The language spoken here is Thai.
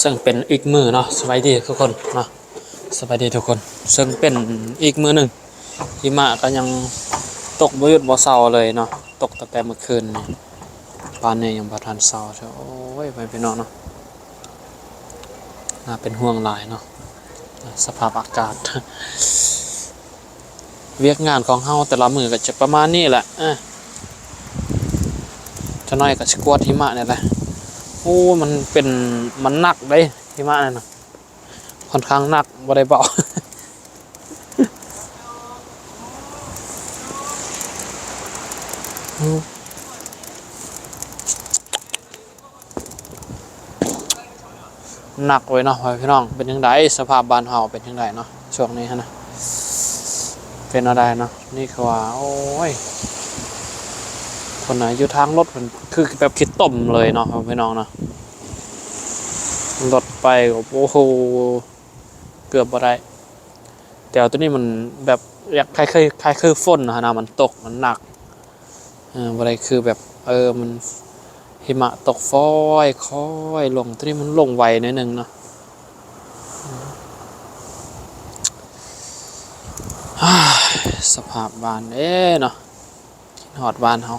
ซึ่งเป็นอีกมือเนาะสบายดีทุกคนเนาะสบายดีทุกคนซึ่งเป็นอีกมือหนึ่งหิมะก็ยังตกบ่หยุดบ่เซาเลยเนาะตกตั้งแต่เมื่อคืนนี่ป่านนี้ยังบ่ทันเซาเจ้าโอ้ยไปพี่น้องเนาะน่าเป็นห่วงหลายเนาะสภาพอากาศ เวียกงานของเฮาแต่ละมื้อก็จะประมาณนี้แหละจะน้อยก็สิกวดหิมะนี่แหละโอ้มันหนักเด้หิมะนั่นน่ะค่อนข้างหนักบ่ได้เบา หนักไว้เนาะพี่น้องเป็นยังไงสภาพบ้านเฮาเป็นยังไงเนาะช่วงนี้ฮะนะเป็นอะไรเนาะนี่คือว่าโอ้ยคนไหนอยู่ทางรถมันคือแบบคิดต่มเลยเนาะพี่น้องเนาะรถไปโอ้โหเกือบบ่ได้แต่ตัวนี้มันแบบอยากคล้ายคือฝนนะมันตกมันหนักบ่ได้คือแบบมันหิมะตกฟอยค่อยลงตัวนี้มันลงไวหน่อยนึงเนาะสภาพบ้านเนาะหอดบ้านเฮา